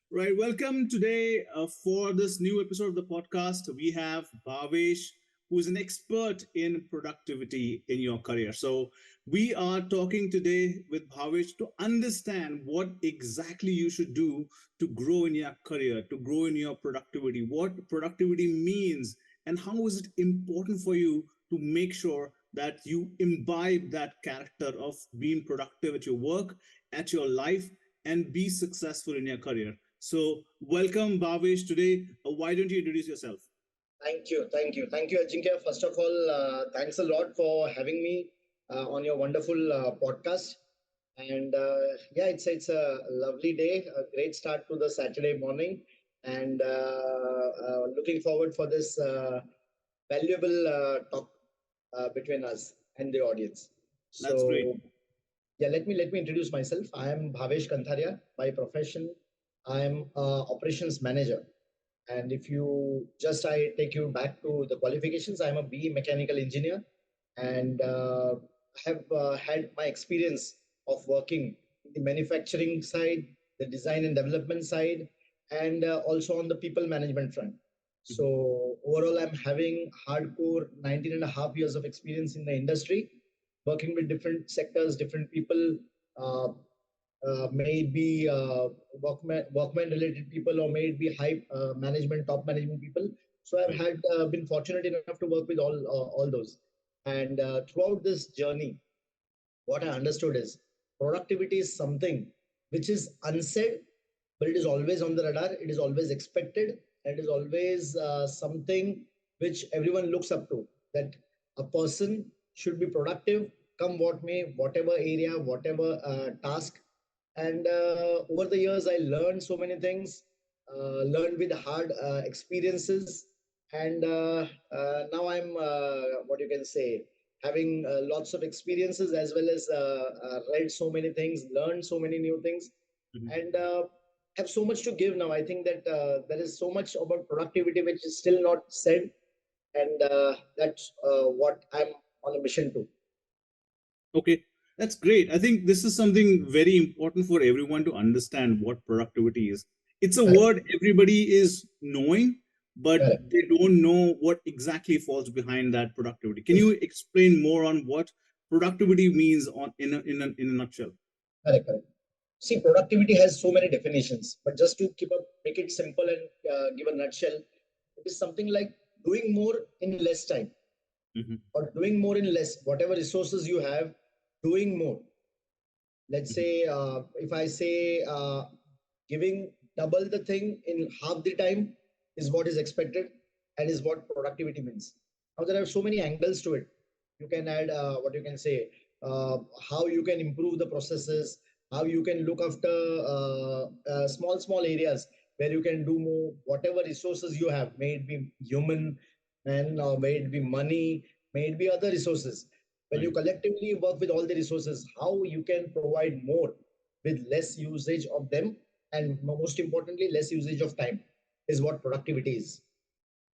Right, welcome today for this new episode of the podcast. We have Bhavesh, who is an expert in productivity in your career. So, we are talking today with Bhavesh to understand what exactly you should do to grow in your career, to grow in your productivity, what productivity means, and how is it important for you to make sure that you imbibe that character of being productive at your work, at your life, and be successful in your career. So, welcome, Bhavesh. Today, why don't you introduce yourself? Thank you, Ajinkya. First of all, thanks a lot for having me on your wonderful podcast. And yeah, it's a lovely day, a great start to the Saturday morning, and looking forward for this valuable talk between us and the audience. That's great. So yeah, let me introduce myself. I am Bhavesh Kantharia by profession. I am operations manager. And if you just I take you back to the qualifications, I'm a BE mechanical engineer, and have had my experience of working in the manufacturing side, the design and development side, and also on the people management front. Mhm. So overall, I'm having hardcore 19 and a half years of experience in the industry, working with different sectors, different people, uh, may it be workman related people, or may it be high management, top management people. So I've Right. had been fortunate enough to work with all those. And throughout this journey, what I understood is productivity is something which is unsaid, but it is always on the radar. It is always expected. It is always something which everyone looks up to. That a person should be productive, come what may, whatever area, whatever task. And over the years, I learned so many things, learned with hard experiences, and now I'm what you can say, having lots of experiences, as well as read so many things, learned so many new things, Mhm. and have so much to give now. I think that there is so much about productivity which is still not said, and that's what I'm on a mission to. Okay, that's great. I think this is something very important for everyone to understand what productivity is. It's a Correct. word everybody is knowing, but Correct. they don't know what exactly falls behind that productivity. Can you Yes. explain more on what productivity means in a nutshell? Correct. See, productivity has so many definitions, but just to make it simple and give a nutshell, it is something like doing more in less time, Mhm. or doing more in less, whatever resources you have, doing more. Let's Mhm. say, if I say giving double the thing in half the time is what is expected, and is what productivity means. Now, there are so many angles to it. You can add what you can say, how you can improve the processes, how you can look after small areas where you can do more, whatever resources you have, may it be human, and may it be money, may it be other resources. When you Right. collectively work with all the resources, how you can provide more with less usage of them, and most importantly, less usage of time, is what productivity is.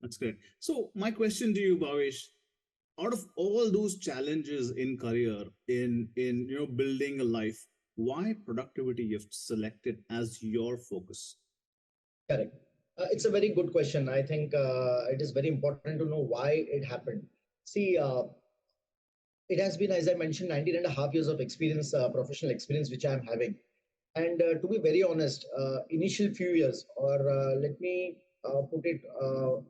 That's great. So my question to you, Bhavesh, out of all those challenges in career, in building a life, why productivity you've selected as your focus? Correct. It's a very good question. I think it is very important to know why it happened. See, it has been, as I mentioned, 19 and a half years of experience, professional experience, which I'm having. And to be very honest, initial few years, or let me put it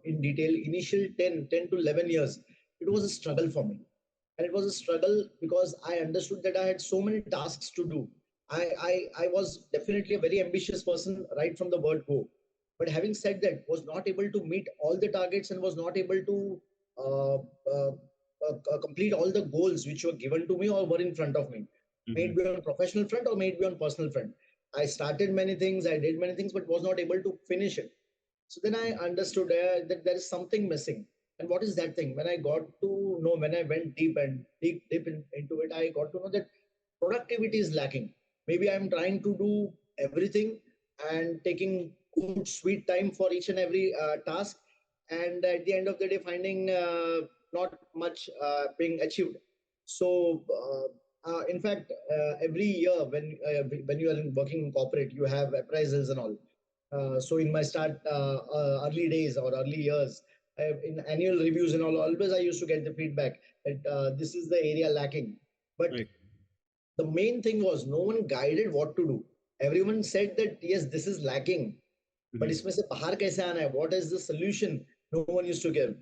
in detail, initial 10 to 11 years, it was a Mhm. struggle for me. And it was a struggle because I understood that I had so many tasks to do. I was definitely a very ambitious person right from the word go. But having said that, was not able to meet all the targets, and was not able to uh, uh, complete all the goals which were given to me or were in front of me. May it Mhm. be on professional front, or may it be on personal front. I started many things, I did many things, but was not able to finish it. So then I understood that there is something missing. And what is that thing? When I got to know, when I went into it, I got to know that productivity is lacking. Maybe I'm trying to do everything and taking good, sweet time for each and every task. And at the end of the day, finding not much being achieved. So, in fact, every year when you are working in corporate, you have appraisals and all. So in my start early days or early years, in annual reviews and all, always I used to get the feedback that this is the area lacking. But Right. the main thing was no one guided what to do. Everyone said that yes, this is lacking, but Hmm. इसमें से बाहर कैसे आना है? What is the solution? No one used to give.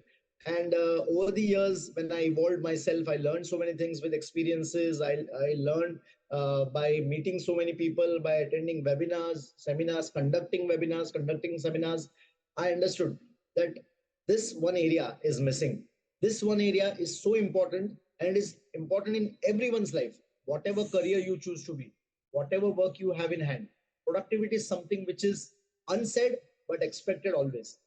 And over the years, when I evolved myself, I learned so many things with experiences. I learned by meeting so many people, by attending webinars, seminars, conducting seminars. I understood that this one area is missing. This one area is so important, and it is important in everyone's life. Whatever career you choose to be, whatever work you have in hand, productivity is something which is unsaid but expected always.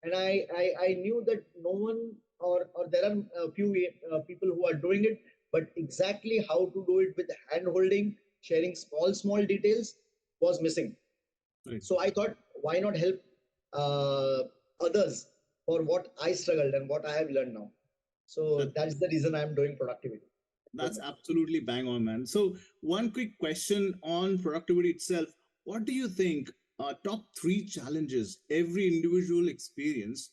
And I knew that no one, or there are a few people who are doing it, but exactly how to do it with hand holding, sharing small details was missing. Right. So I thought, why not help uh, others for what I struggled and what I have learned now. So That that's the reason I'm doing productivity that's improvement. absolutely bang on, man. So one quick question on productivity itself. What do you think are top three challenges every individual experience,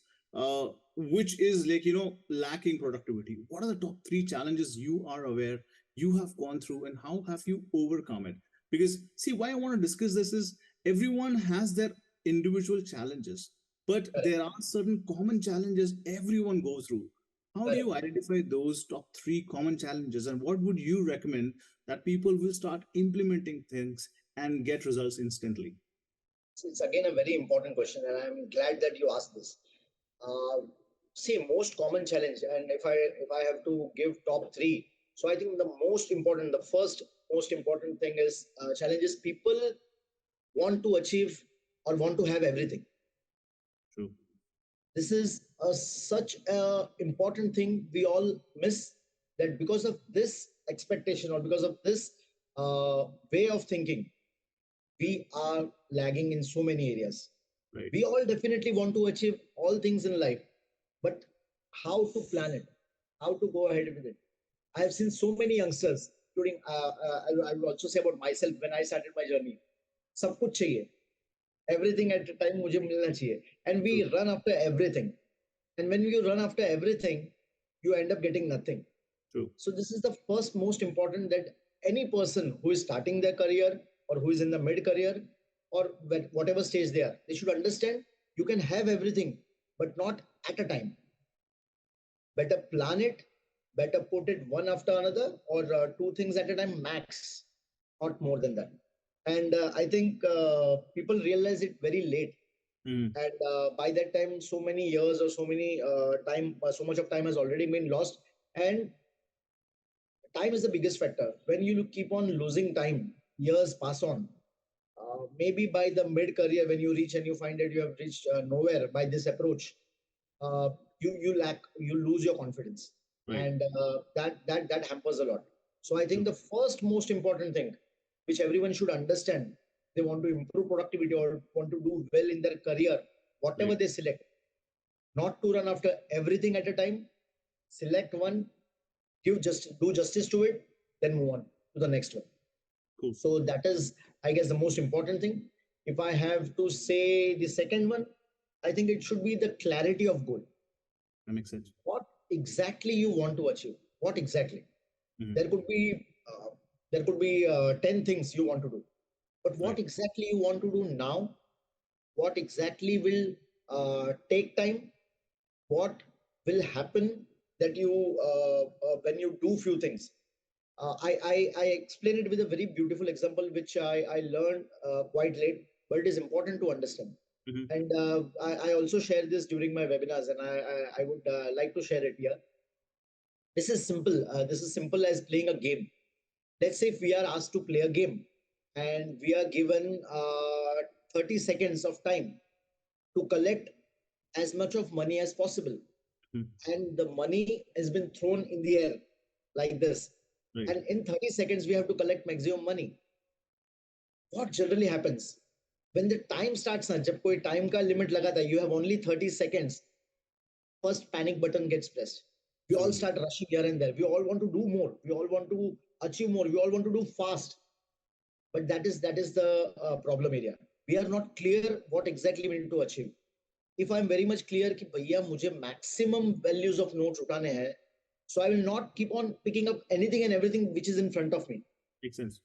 which is like, lacking productivity? What are the top three challenges you are aware you have gone through, and how have you overcome it? Because see, why I want to discuss this is everyone has their individual challenges, but Correct. there are certain common challenges everyone goes through. How do you Correct. identify those top three common challenges, and what would you recommend that people will start implementing things and get results instantly? So it's again a very important question, and I'm glad that you asked this. Uh, See, most common challenge, and if I have to give top three, so I think the first most important thing is challenges people want to achieve or want to have everything. True. This is such a important thing we all miss, that because of this expectation or because of this way of thinking, we are lagging in so many areas. Right. We all definitely want to achieve all things in life, but how to plan it, how to go ahead with it? I have seen so many youngsters, including I will also say about myself when I started my journey. सब कुछ चाहिए, everything at a time मुझे मिलना चाहिए, and we True. run after everything. And when you run after everything, you end up getting nothing. True. So this is the first most important, that any person who is starting their career or who is in the mid career or whatever stage they are, they should understand you can have everything, but not at a time. Better plan it, better put it one after another, or two things at a time max, not more than that. And I think people realize it very late, Mm. and by that time so many years or so much of time has already been lost. And time is the biggest factor. When you keep on losing time, years pass on. Maybe by the mid career, when you reach and you find that you have reached nowhere by this approach, you lose your confidence, Right. and that hampers a lot. So I think True. the first most important thing, which everyone should understand, they want to improve productivity or want to do well in their career, whatever Right. they select, not to run after everything at a time. Select one, do justice to it, then move on to the next one. Cool. So that is, I guess, the most important thing. If I have to say the second one, I think it should be the clarity of goal. That makes sense. What exactly you want to achieve? What exactly? Hmm. There could be 10 things you want to do, but what Right. exactly you want to do now? What exactly will take time? What will happen that you when you do few things? I explain it with a very beautiful example, which I learned quite late, but it is important to understand. Hmm. And I also share this during my webinars, and I would like to share it here. This is simple. This is simple as playing a game. Let's say if we are asked to play a game, and we are given 30 seconds of time to collect as much of money as possible, Hmm. and the money has been thrown in the air like this, Right. and in 30 seconds we have to collect maximum money. What generally happens when the time starts na, जब कोई time का limit लगा था, you have only 30 seconds, first panic button gets pressed. We all True. start rushing here and there. We all want to do more. We all want to achieve more. We all want to do fast. But that is the problem area. we are not clear what exactly we need to achieve. If I'm very much clear कि भैया मुझे maximum values of notes उठाने हैं, so I will not keep on picking up anything and everything which is in front of me. Makes sense.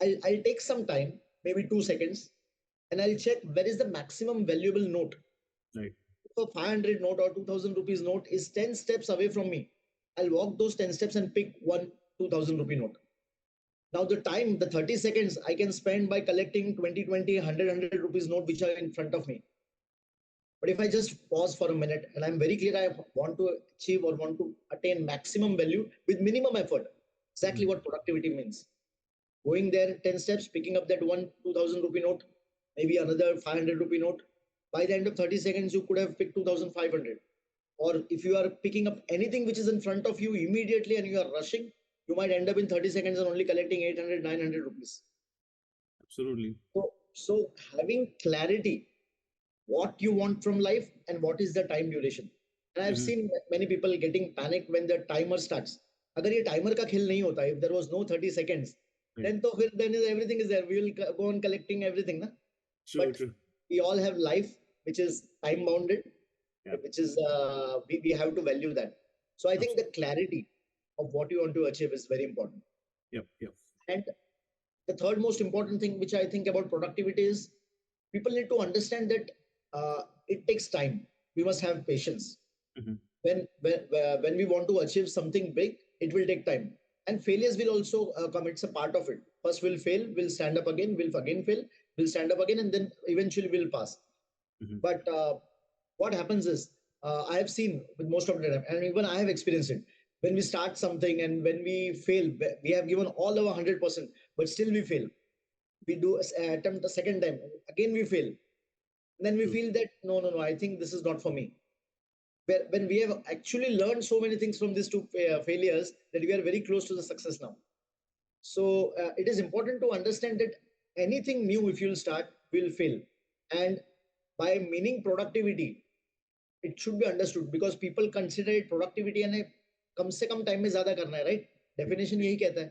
I'll take some time, maybe 2 seconds, and I'll check where is the maximum valuable note. Right. If a 500 note or 2000 rupees note is 10 steps away from me, I'll walk those 10 steps and pick one 2000 rupee note. Now, the time, the 30 seconds I can spend by collecting 20, 100 rupees note which are in front of me. But if I just pause for a minute and I'm very clear, I want to achieve or want to attain maximum value with minimum effort, exactly what productivity means. Going there 10 steps, picking up that one 2000 rupee note, maybe another 500 rupee note. By the end of 30 seconds, you could have picked 2500. Or if you are picking up anything which is in front of you immediately and you are rushing, you might end up in 30 seconds and only collecting 800, 900 rupees. Absolutely. So having clarity what you want from life and what is the time duration. And I've seen many people getting panicked when the timer starts. अगर ये timer का खेल नहीं होता, if there was no 30 seconds, Right. then तो फिर then everything is there. We will go on collecting everything, na? True, But true. we all have life which is time bounded, Yeah. which is we have to value that. So I think the clarity of what you want to achieve is very important. Yep, yep. And the third most important thing which I think about productivity is people need to understand that it takes time. We must have patience. Mhm. When we want to achieve something big, it will take time, and failures will also come. It's a part of it. First, we'll fail, we'll stand up again, we'll again fail, we'll stand up again, and then eventually we'll pass. Mhm. But what happens is, I have seen with most of the time, and even I have experienced it. When we start something and when we fail, we have given all our 100%, but still we fail. We do attempt a second time, again we fail. Then we True. feel that no, I think this is not for me. When we have actually learned so many things from these two failures that we are very close to the success now. So it is important to understand that anything new, if you'll start, will fail. And by meaning productivity, it should be understood because people consider it productivity and कम से कम time में ज्यादा करना है, right? Definition यही कहता है.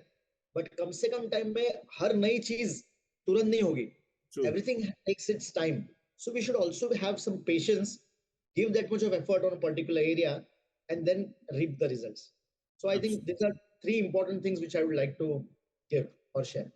But कम से कम time में हर नई चीज तुरंत नहीं होगी. True. Everything takes its time. So we should also have some patience, give that much of effort on a particular area, and then reap the results. So I think Absolutely. these are three important things which I would like to give or share.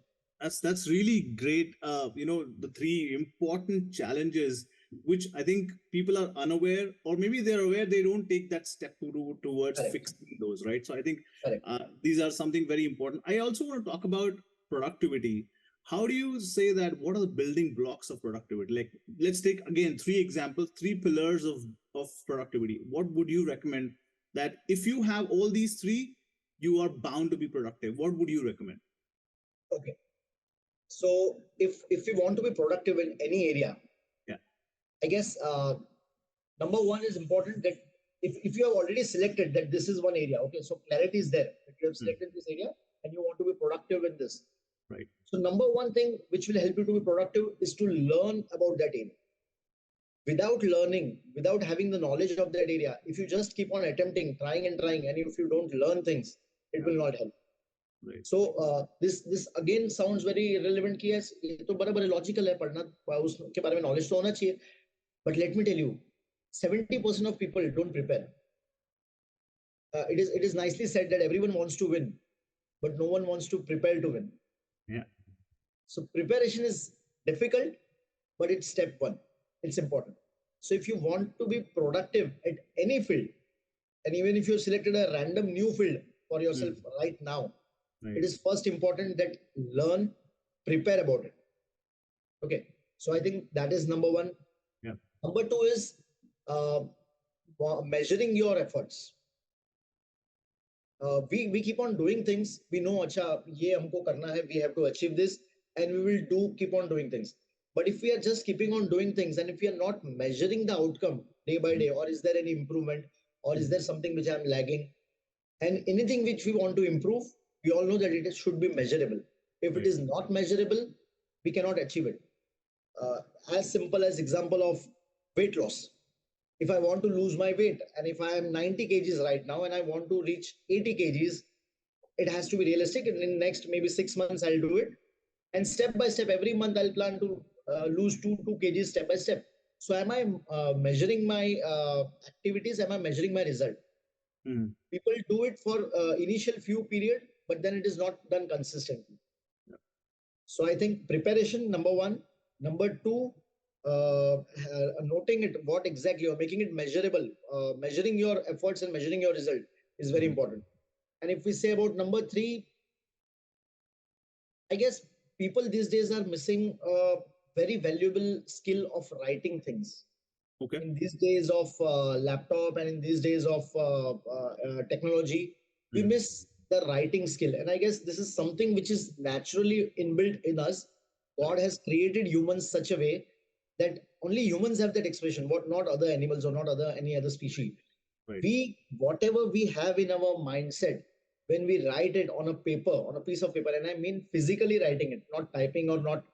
That's really great. The three important challenges which I think people are unaware, or maybe they're aware, they don't take that step towards Correct. fixing those, right? So I think Correct. these are something very important. I also want to talk about productivity. How do you say that? What are the building blocks of productivity? Like, let's take again three examples, three pillars of productivity. What would you recommend that if you have all these three, you are bound to be productive? What would you recommend? Okay. So if we want to be productive in any area, Yeah. I guess number one is important that if you have already selected that this is one area, okay, so clarity is there that you have selected this area and you want to be productive in this. Right. So number one thing which will help you to be productive is to learn about that area. Without learning, without having the knowledge of that area, if you just keep on attempting, trying and trying, and if you don't learn things, it will not help. Right. So this again sounds very irrelevant कि yes ये तो बराबर logical है पढ़ना उसके बारे में knowledge तो होना चाहिए. But let me tell you, 70% of people don't prepare. It is nicely said that everyone wants to win, but no one wants to prepare to win. Yeah. So preparation is difficult, but it's step one. It's important. So if you want to be productive at any field, and even if you selected a random new field for yourself right now, Right. it is first important that learn, prepare about it. Okay. So I think that is number one. Yeah. Number two is uh, measuring your efforts. We keep on doing things. We know, acha, ye humko karna hai, we have to achieve this, and we will keep on doing things. But if we are just keeping on doing things, and if we are not measuring the outcome day by day, or is there any improvement, or is there something which I'm lagging, and anything which we want to improve, we all know that it should be measurable. If it is not measurable, we cannot achieve it. As simple as example of weight loss. If I want to lose my weight and if I am 90 kgs right now and I want to reach 80 kgs, it has to be realistic. And in next maybe 6 months, I'll do it. And step by step, every month I'll plan to lose 2 kgs step by step. So am I measuring my activities? Am I measuring my result? Mm. People do it for initial few period, but then it is not done consistently. Yeah. So I think preparation, number one. Number two, noting it, what exactly you're making it measurable. Measuring your efforts and measuring your result is very Mhm. important. And if we say about number three, I guess people these days are missing a very valuable skill of writing things. Okay. In these days of laptop and in these days of technology, we Mm. miss the writing skill. And I guess this is something which is naturally inbuilt in us. God Correct. has created humans such a way that only humans have that expression, what not other animals or not other any other species. Right. We whatever we have in our mindset, when we write it on a paper, on a piece of paper, and I mean physically writing it, not typing or not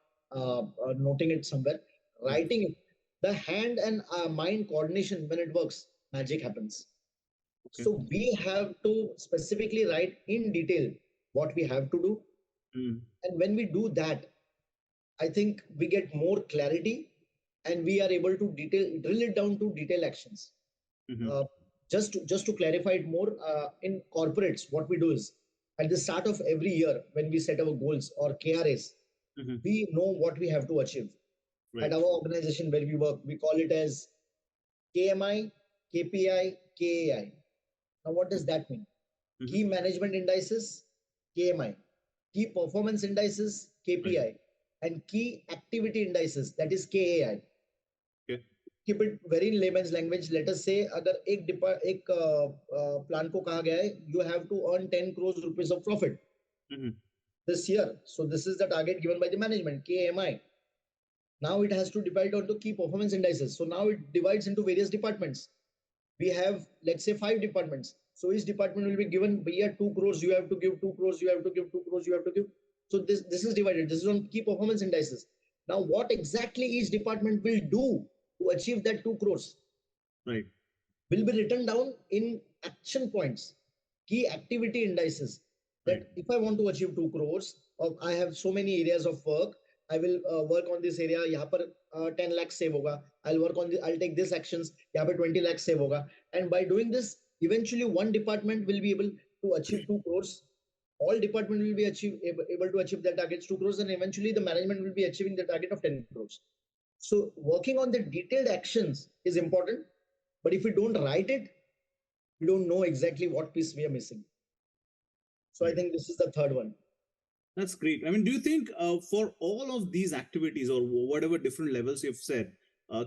noting it somewhere, Mm. writing it, the hand and mind coordination, when it works, magic happens. Okay. So we have to specifically write in detail what we have to do, Mm. and when we do that, I think we get more clarity, and we are able to drill it down to detail actions. Mhm. uh, just to clarify it more, in corporates, what we do is at the start of every year when we set our goals or KRAs, Mhm. we know what we have to achieve. At Right. our organization where we work, we call it as KMI, KPI, KAI. Now, what does that mean? Mhm. Key management indices, KMI, key performance indices, Right. KPI, and key activity indices, that is KAI. Okay. Keep it very in layman's language. Let us say अगर एक plan को कहा गया है, you have to earn 10 crores rupees of profit Mhm. this year. So this is the target given by the management, KMI. Now it has to divide onto key performance indices. So now it divides into various departments. We have, let's say, 5 departments. So each department will be given, yeah, 2 crores, you have to give 2 crores, you have to give 2 crores, you have to give. So this is divided. This is on key performance indices. Now, what exactly each department will do to achieve that 2 crores Right. will be written down in action points, key activity indices. Right. That if I want to achieve 2 crores, or I have so many areas of work, I will work on this area. यहाँ पर 10 lakhs save होगा. I'll work on this. I'll take this actions. यहाँ पर 20 lakhs save होगा. And by doing this, eventually one department will be able to achieve 2 crores. All department will be able to achieve their targets 2 crores, and eventually the management will be achieving the target of 10 crores. So working on the detailed actions is important, but if we don't write it, we don't know exactly what piece we are missing. So I Right. think this is the third one. That's great. I mean, do you think for all of these activities or whatever different levels you've said,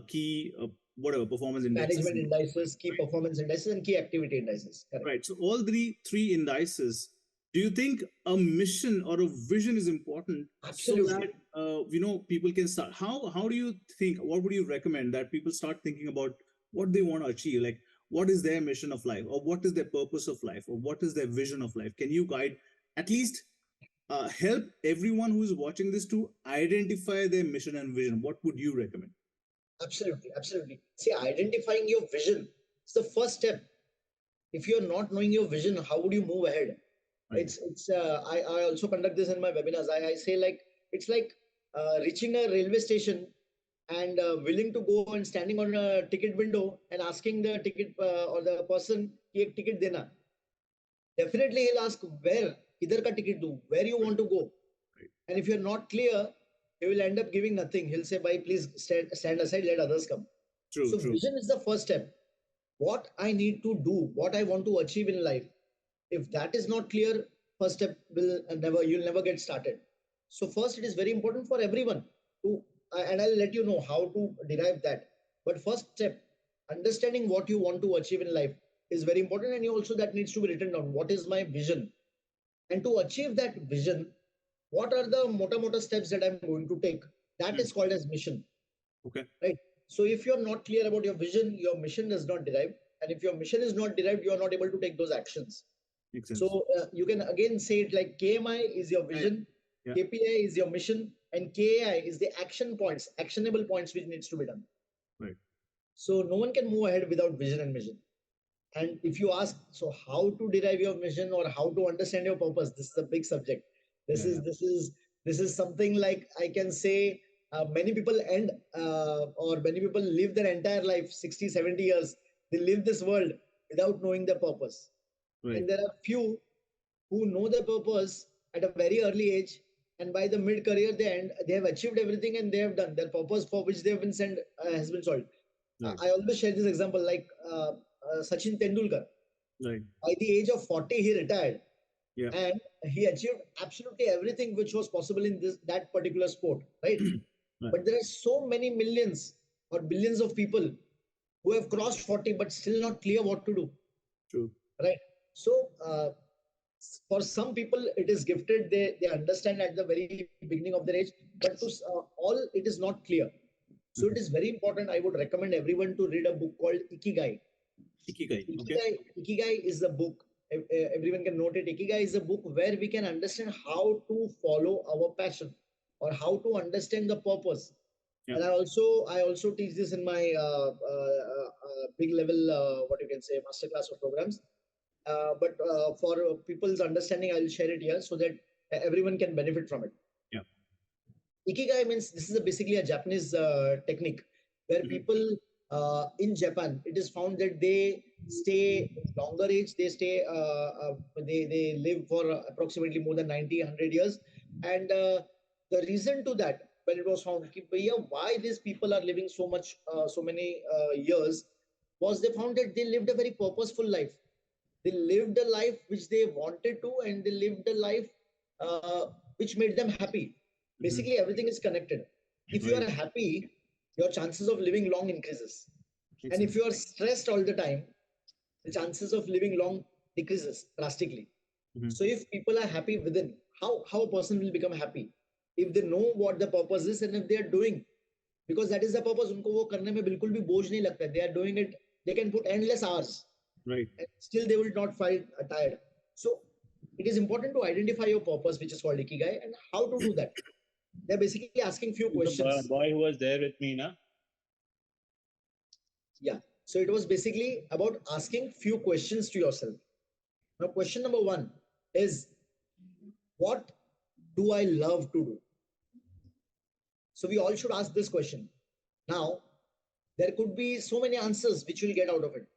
key, whatever performance indexes, Management indices, key performance indices, and key activity indices. Correct. right? So all three indices. Do you think a mission or a vision is important so that Absolutely. people can start? How do you think? What would you recommend that people start thinking about what they want to achieve? Like, what is their mission of life, or what is their purpose of life, or what is their vision of life? Can you guide at least help everyone who is watching this to identify their mission and vision? What would you recommend? Absolutely. Absolutely. See, identifying your vision is the first step. If you're not knowing your vision, how would you move ahead? Right. I also conduct this in my webinars. I say, like, it's like reaching a railway station and willing to go and standing on a ticket window and asking the ticket or the person कि एक ticket देना. Definitely he'll ask where, किधर का ticket do, where you Right. want to go. Right. And if you're not clear, he will end up giving nothing. He'll say, bye, please stand aside, let others come. True. So True. vision is the first step. What I need to do, what I want to achieve in life. If that is not clear, first step will you'll never get started. So first, it is very important for everyone to, and I'll let you know how to derive that. But first step, understanding what you want to achieve in life is very important, and also that needs to be written down. What is my vision? And to achieve that vision, what are the mota steps that I'm going to take? That Hmm. is called as mission, Okay. right? So if you're not clear about your vision, your mission does not derive. And if your mission is not derived, you are not able to take those actions. Makes sense. So you can again say it like KMI is your Yeah. vision, Yeah. KPI is your mission, and KAI is the action points, actionable points which needs to be done. Right. So no one can move ahead without vision and mission. And if you ask, so how to derive your mission or how to understand your purpose, this is a big subject. This Yeah. is Yeah. this is this is something like I can say. many people end or many people live their entire life 60, 70 years. They live this world without knowing their purpose. Right. And there are few who know their purpose at a very early age, and by the mid career they have achieved everything and they have done their purpose for which they have been sent has been solved. Right. I always share this example like Sachin Tendulkar. Right. By the age of 40, he retired Yeah. and he achieved absolutely everything which was possible in this that particular sport, right? Right. But there are so many millions or billions of people who have crossed 40 but still not clear what to do, True. right? So for some people it is gifted, they understand at the very beginning of their age, but to all it is not clear. So it Mhm. is very important. I would recommend everyone to read a book called Ikigai. Ikigai. Okay. Ikigai is a book. Everyone can note it. Ikigai is a book where we can understand how to follow our passion or how to understand the purpose. Yeah. And I also teach this in my big level, what you can say, masterclass or programs. But for people's understanding, I'll share it here so that everyone can benefit from it. Yeah. Ikigai means this is basically a Japanese technique where Mhm. people in Japan, it is found that they stay longer age, they live for approximately more than 90, 100 years. And the reason to that, when it was found, why these people are living so many years, was they found that they lived a very purposeful life. They lived a life which they wanted to, and they lived a life uh, which made them happy. Mhm. Basically, everything is connected. If you Right. are happy, your chances of living long increases. Makes And if sense. you are stressed all the time, the chances of living long decreases drastically. Mhm. So if people are happy within, how a person will become happy? If they know what the purpose is and if they are doing, because that is the purpose, उनको वो करने में बिल्कुल भी बोझ नहीं लगता. They are doing it. They can put endless hours Right. and still they will not find tired. So it is important to identify your purpose, which is called Ikigai, and how to do that. They're basically asking few The questions. boy who was there with me, na? Yeah. So it was basically about asking few questions to yourself. Now, question number one is, what do I love to do? So we all should ask this question. Now, there could be so many answers which you'll get out of it.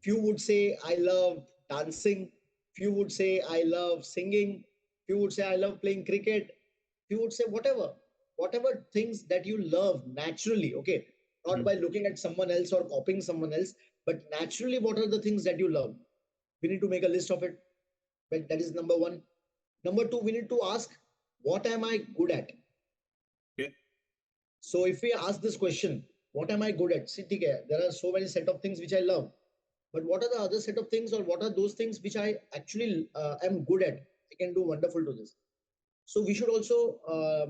Few would say, I love dancing. Few would say, I love singing. Few would say, I love playing cricket. Few would say, whatever things that you love naturally, okay, not Mhm. by looking at someone else or copying someone else, but naturally, what are the things that you love? We need to make a list of it. But that is number one. Number two, we need to ask, what am I good at? Okay. So if we ask this question, what am I good at? See, there are so many set of things which I love, but what are the other set of things, or what are those things which I actually am good at? I can do wonderful to this. So we should also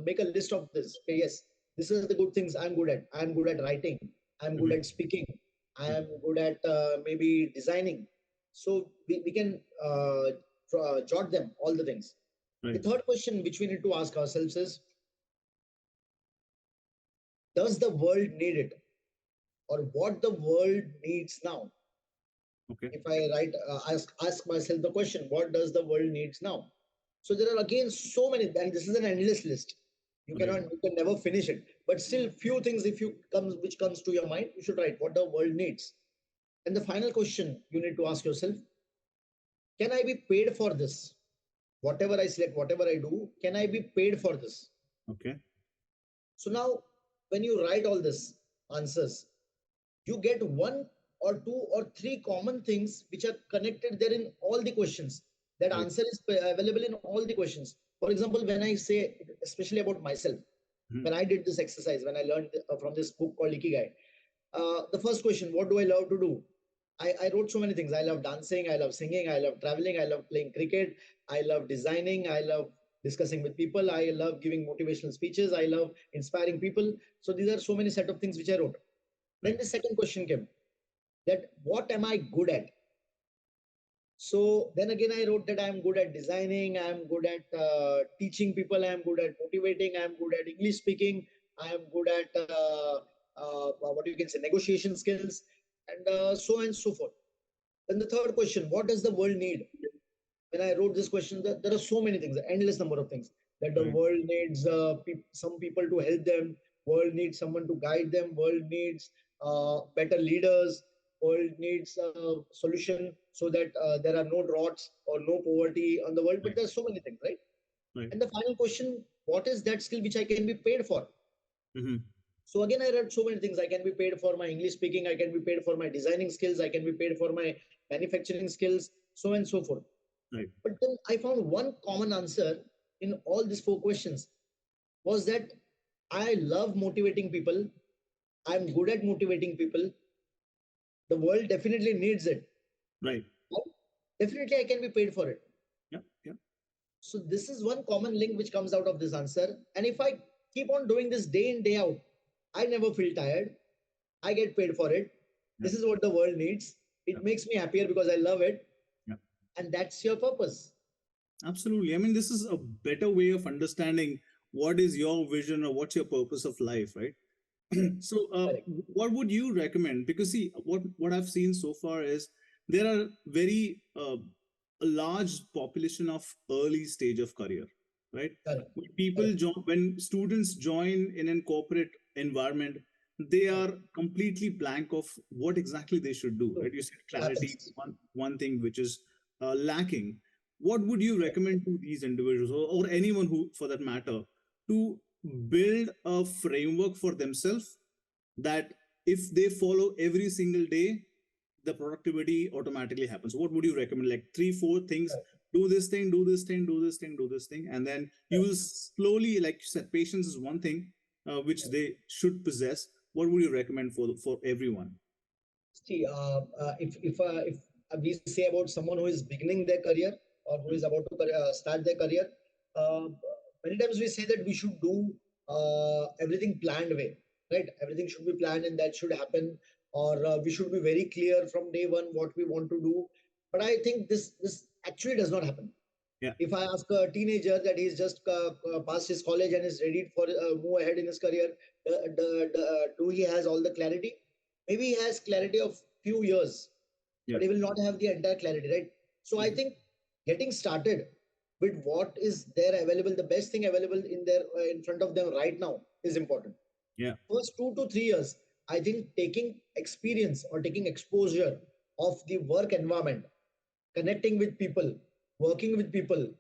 make a list of this. Okay, yes, this is the good things I'm good at. I'm good at writing. I'm good Mhm. at speaking. I Mhm. am good at maybe designing. So we can jot them all the things. The Right. third question which we need to ask ourselves is, does the world need it, or what the world needs now? Okay. If I ask myself the question, what does the world needs now? So there are again so many, and this is an endless list. Right. You can never finish it. But still, few things if you comes which comes to your mind, you should write what the world needs. And the final question you need to ask yourself: can I be paid for this? Whatever I select, whatever I do, can I be paid for this? Okay. So now, when you write all this answers, you get one or two or three common things which are connected there in all the questions. That Right. answer is available in all the questions. For example, when I say, especially about myself, Mhm. when I did this exercise, when I learned from this book called Ikigai, the first question, what do I love to do? I wrote so many things. I love dancing, I love singing, I love traveling, I love playing cricket, I love designing, I love discussing with people, I love giving motivational speeches, I love inspiring people. So these are so many set of things which I wrote. Then Right. the second question came, that what am I good at? So then again, I wrote that I'm good at designing, I'm good at teaching people, I'm good at motivating, I'm good at English speaking, I'm good at what you can say, negotiation skills, and so on and so forth. Then the third question, what does the world need? When I wrote this question, there are so many things, endless number of things. that the Right. world needs some people to help them, world needs someone to guide them, world needs better leaders, world needs a solution so that there are no droughts or no poverty on the world. But Right. there's so many things, right? Right. And the final question, what is that skill which I can be paid for? Mm-hmm. So again, I read so many things. I can be paid for my English speaking, I can be paid for my designing skills, I can be paid for my manufacturing skills, so on and so forth. Right. But then I found one common answer in all these four questions was that I love motivating people. I'm good at motivating people. The world definitely needs it. Right. Definitely, I can be paid for it. Yeah. Yeah. So this is one common link which comes out of this answer. And if I keep on doing this day in, day out, I never feel tired. I get paid for it. Yeah. This is what the world needs. Yeah. It makes me happier because I love it. Yeah. And that's your purpose. Absolutely. I mean, this is a better way of understanding what is your vision or what's your purpose of life, right? So, Correct. what would you recommend? Because see, what I've seen so far is there are very a large population of early stage of career, right? Correct. When people Correct. when students join in a corporate environment, they Correct. are completely blank of what exactly they should do, True. right? You said It clarity, happens. one thing which is lacking. What would you recommend to these individuals or anyone who, for that matter, to build a framework for themselves that if they follow every single day, the productivity automatically happens? What would you recommend? Like three, four things: Correct. do this thing, do this thing, do this thing, do this thing, and then you Correct. will slowly, like you said, patience is one thing which they should possess. What would you recommend for everyone? See, if we say about someone who is beginning their career or who is about to start their career, uh, many times we say that we should do everything planned way, right? Everything should be planned and that should happen, or we should be very clear from day one what we want to do. But I think this actually does not happen. Yeah. If I ask a teenager that he's just passed his college and is ready for move ahead in his career, do he has all the clarity? Maybe he has clarity of few years, Yeah. but he will not have the entire clarity, right? So I Mhm. think getting started with what is there available, the best thing available in there in front of them right now is important. Yeah. First 2 to 3 years, I think taking experience or taking exposure of the work environment, connecting with people, working with people,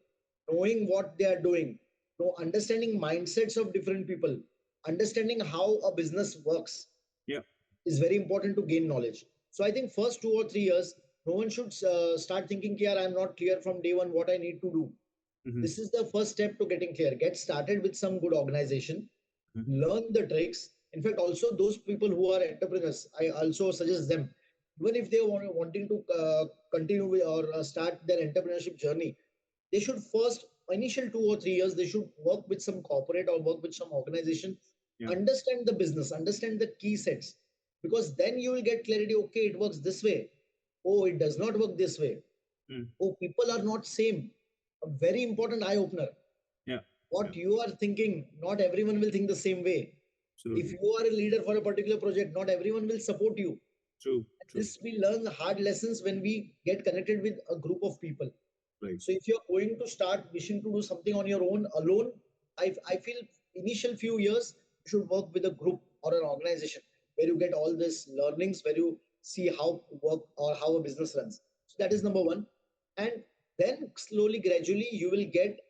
knowing what they are doing, understanding mindsets of different people, understanding how a business works Yeah. is very important to gain knowledge. So I think first 2 or 3 years, no one should start thinking, "Here I'm not clear from day one what I need to do." Hmm. This is the first step to getting clear. Get started with some good organization, learn the tricks. In fact, also those people who are entrepreneurs, I also suggest them, even if they want wanting to continue with or start their entrepreneurship journey, they should first initial 2 or 3 years they should work with some corporate or work with some organization, Yeah. understand the business, understand the key sets, because then you will get clarity. Okay, it works this way. Oh, it does not work this way. Mm. Oh, people are not same. A very important eye opener. Yeah. Yeah. What you are thinking, not everyone will think the same way. If Absolutely. you are a leader for a particular project, not everyone will support you. True. True. This we learn hard lessons when we get connected with a group of people. Right. So if you're going to start wishing to do something on your own alone, I feel initial few years you should work with a group or an organization where you get all these learnings, where you see how work or how a business runs. So that is number one. And then slowly, gradually, you will get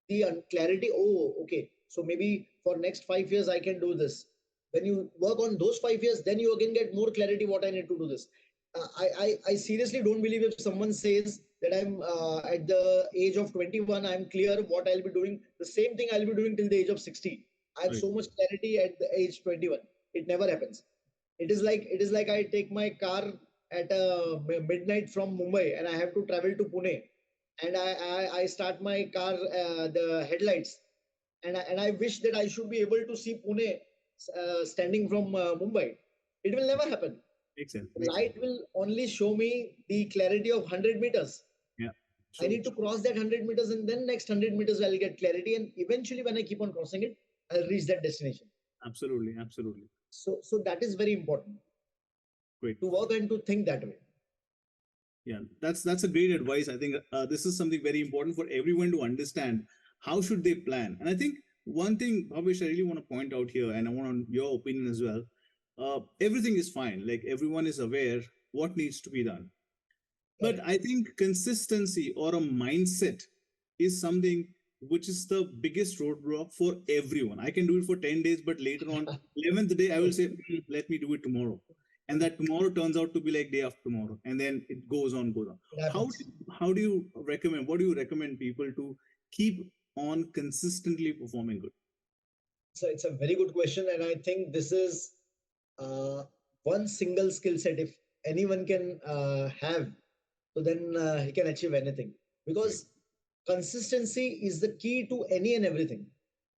the clarity. Oh, okay. So maybe for next 5 years I can do this. When you work on those 5 years, then you again get more clarity what I need to do this. I seriously don't believe if someone says that I'm at the age of 21, I'm clear what I'll be doing. The same thing I'll be doing till the age of 60. I have Right. so much clarity at the age 21. It never happens. It is like I take my car at midnight from Mumbai and I have to travel to Pune, and I start my car the headlights, and I wish that I should be able to see Pune standing from Mumbai. It will never happen. Makes sense. The Makes sense. light will only show me the clarity of 100 meters. Yeah. I True. need to cross that 100 meters, and then next 100 meters I'll get clarity, and eventually when I keep on crossing it, I'll reach that destination. Absolutely. Absolutely. So that is very important Great. to work and to think that way. Yeah, that's a great advice. I think this is something very important for everyone to understand. how should they plan? And I think one thing, Bhavesh, I really want to point out here, and I want your opinion as well. Everything is fine. Like everyone is aware what needs to be done. But Correct. I think consistency or a mindset is something which is the biggest roadblock for everyone. I can do it for 10 days, but later on, 11th day, I will say, let me do it tomorrow. And that tomorrow turns out to be like day after tomorrow. And then it goes on, goes on. It How, happens. how do you recommend, what do you recommend people to keep on consistently performing good? So it's a very good question, and I think this is uh, one single skill set. If anyone can have, so then he can achieve anything. Right, Because consistency is the key to any and everything.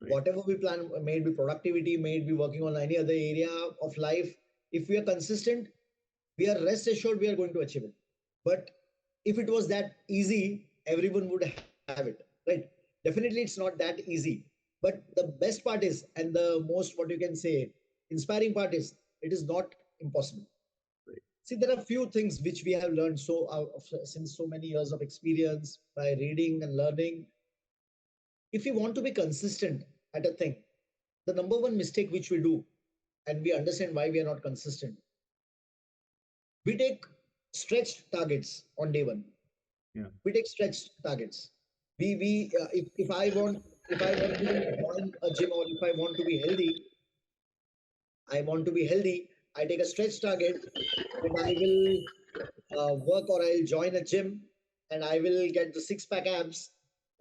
right. Whatever we plan, may it be productivity, may it be working on any other area of life. If we are consistent, we are rest assured we are going to achieve it. But if it was that easy, everyone would have it, right? Definitely, it's not that easy. But the best part is, and the most, what you can say, inspiring part is, it is not impossible. Right. See, there are few things which we have learned since so many years of experience by reading and learning. If we want to be consistent at a thing, the number one mistake which we do, and we understand why we are not consistent, we take stretched targets on day one. Yeah. We take stretched targets. If I want, if I want to join a gym, or if I want to be healthy, I want to be healthy, I take a stretch target, and I will work, or I'll join a gym, and I will get the six pack abs.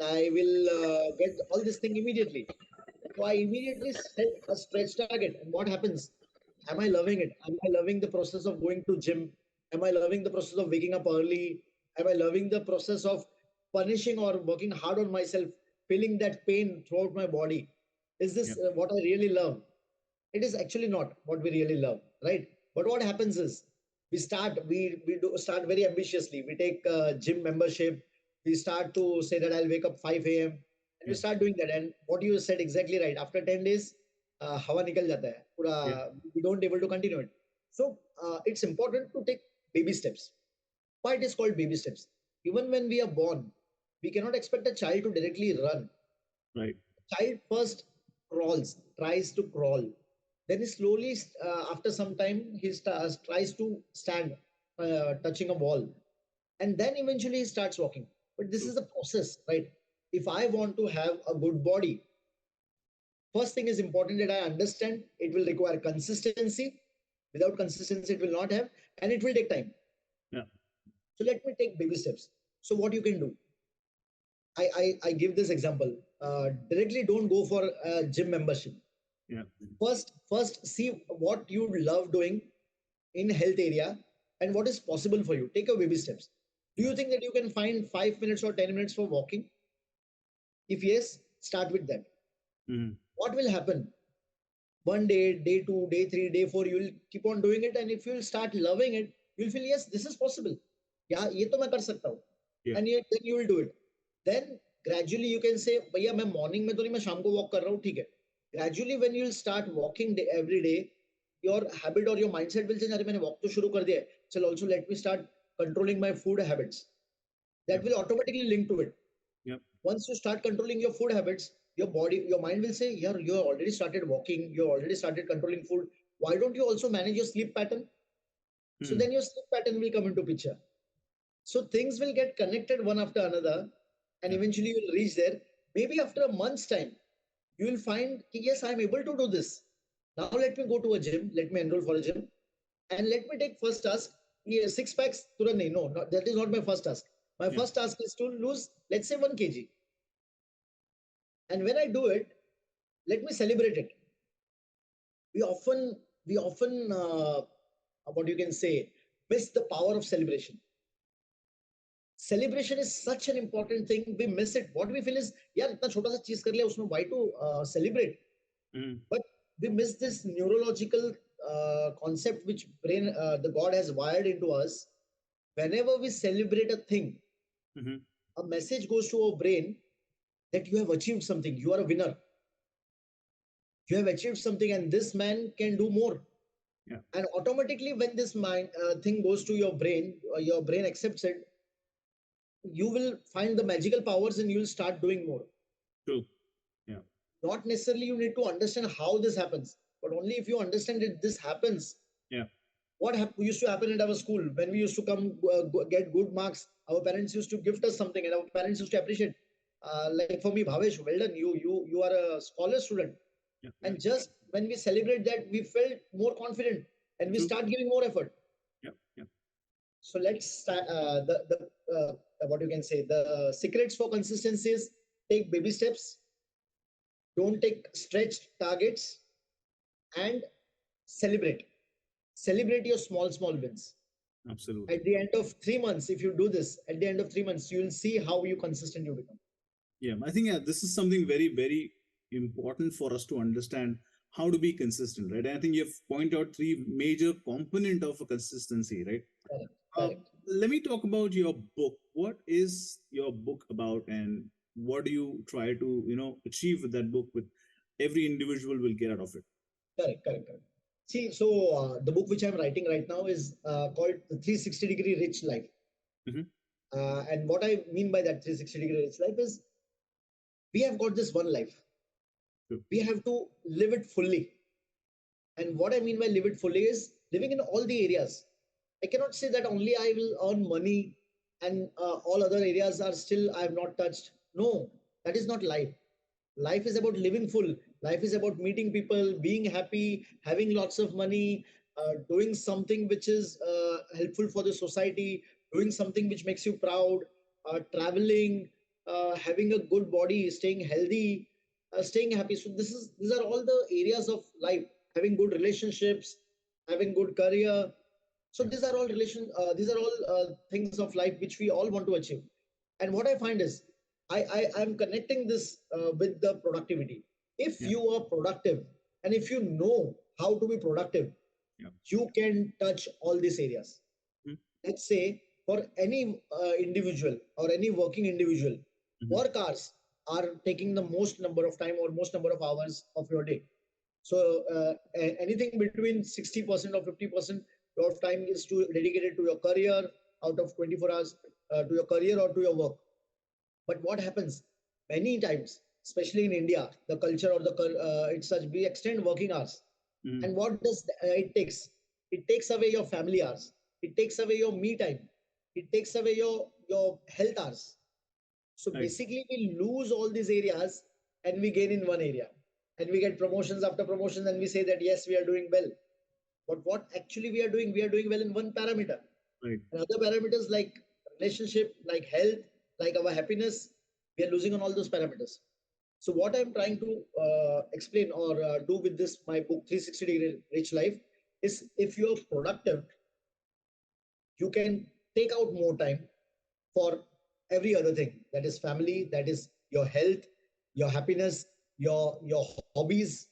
I will get all this thing immediately. So I immediately set a stretch target. And what happens? Am I loving it? Am I loving the process of going to gym? Am I loving the process of waking up early? Am I loving the process of punishing or working hard on myself, feeling that pain throughout my body? Is Yeah. this what I really love? It is actually not what we really love, right? But what happens is, we do start very ambitiously. We take gym membership. We start to say that I'll wake up 5 a.m. and we Yeah. start doing that. And what you said exactly right. After 10 days, hawa nikal jata hai. Pura, Yeah. we don't able to continue it. So it's important to take baby steps. Why it is called baby steps? Even when we are born, we cannot expect a child to directly run. Right. Child first crawls, tries to crawl. Then he slowly, after some time, tries to stand, touching a wall. And then eventually he starts walking. But this True. is the process, right? If I want to have a good body, first thing is important that I understand it will require consistency. Without consistency, it will not have, and it will take time. Yeah. So let me take baby steps. So what you can do, I give this example. Directly don't go for a gym membership. Yeah. First see what you love doing in health area and what is possible for you. Take your baby steps. Do Yeah. you think that you can find 5 minutes or 10 minutes for walking? If yes, start with that. Mm-hmm. What will happen? One day, day two, day three, day four, you will keep on doing it, and if you will start loving it, you'll feel yes, this is possible. Yeah, ये तो मैं कर सकता हूँ. Yeah. And yet, then you will do it. Then gradually you can say, भैया मैं morning में तो नहीं, मैं शाम को walk कर रहा हूँ, ठीक है. Gradually when you will start walking every day, your habit or your mindset will change. अरे मैंने walk तो शुरू कर दिया है. चल also let me start controlling my food habits. That Yep. will automatically link to it. Yep. Once you start controlling your food habits, your body, your mind will say, yeah, you already started walking, you already started controlling food, why don't you also manage your sleep pattern? So Mm. then your sleep pattern will come into picture. So things will get connected one after another, and Yeah. eventually you will reach there. Maybe after a month's time, you will find, yes, I'm able to do this. Now let me go to a gym, let me enroll for a gym, and let me take first task. Yeah, six packs, no, that is not my first task. My Yeah. first task is to lose, let's say, 1 kg. And when I do it, let me celebrate it. We often what you can say, miss the power of celebration. Celebration is such an important thing, we miss it. What we feel is, yeah, itna chota sa cheez kar liya usme, why to celebrate? Mm. But we miss this neurological concept which brain, the god has wired into us. Whenever we celebrate a thing, Mm-hmm. a message goes to our brain that you have achieved something, you are a winner, you have achieved something, and this man can do more. Yeah. And automatically when this mind thing goes to your brain accepts it, you will find the magical powers and you will start doing more. True. Yeah. Not necessarily you need to understand how this happens, but only if you understand that this happens. Yeah. What used to happen at our school when we used to come get good marks, our parents used to gift us something and our parents used to appreciate. Like for me, Bhavesh, well done, you are a scholar student. Yeah. Yeah. And just when we celebrate that, we felt more confident and we True. start giving more effort. Yeah. Yeah. So let's start what you can say, the secrets for consistency is: take baby steps, don't take stretched targets, and celebrate celebrate your small wins. Absolutely. At the end of 3 months, if you do this, at the end of 3 months, you will see how you consistent you become. Yeah, I think, yeah, this is something very, very important for us to understand how to be consistent, right? And I think you've pointed out three major component of a consistency, right? Correct. Uh, Correct. Let me talk about your book. What is your book about, and what do you try to, achieve with that book? With every individual will get out of it. Correct. Correct. Correct. See, so the book which I'm writing right now is called the 360-degree Rich Life. Hmm. And what I mean by that 360-degree Rich Life is we have got this one life. True. We have to live it fully. And what I mean by live it fully is living in all the areas. I cannot say that only I will earn money and all other areas are still I have not touched. No, that is not life. Life is about living full. Life is about meeting people, being happy, having lots of money, doing something which is helpful for the society, doing something which makes you proud, traveling, having a good body, staying healthy, staying happy. So these are all the areas of life. Having good relationships, having good career. So Yeah. these are all things of life which we all want to achieve. And what I find is I'm connecting this with the productivity. If Yeah. you are productive and if you know how to be productive, Yeah. you can touch all these areas. Mm-hmm. Let's say for any individual or any working individual, Mm-hmm. work hours are taking the most number of time or most number of hours of your day. So anything between 60% or 50% of time is to dedicated to your career out of 24 hours, to your career or to your work. But what happens many times, especially in India, the culture or it's such we extend working hours. Mm-hmm. And what does it takes? It takes away your family hours. It takes away your me time. It takes away your health hours. So Right. basically, we lose all these areas and we gain in one area. And we get promotions after promotions and we say that yes, we are doing well. But what actually we are doing well in one parameter. Right. And other parameters like relationship, like health, like our happiness, we are losing on all those parameters. So what I'm trying to explain or do with this my book 360 degree rich life is if you're productive, you can take out more time for every other thing, that is family, that is your health, your happiness, your hobbies,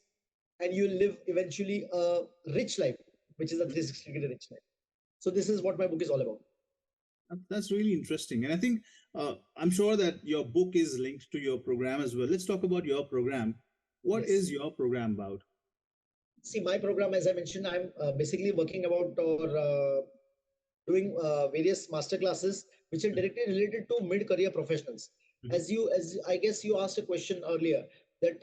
and you live eventually a rich life, which is a 360 degree rich life. So this is what my book is all about. That's really interesting. And I think I'm sure that your book is linked to your program as well. Let's talk about your program. What Yes. is your program about? See, my program, as I mentioned, I'm basically working about or doing various master classes which are directly related to mid-career professionals. Mm-hmm. As I guess you asked a question earlier that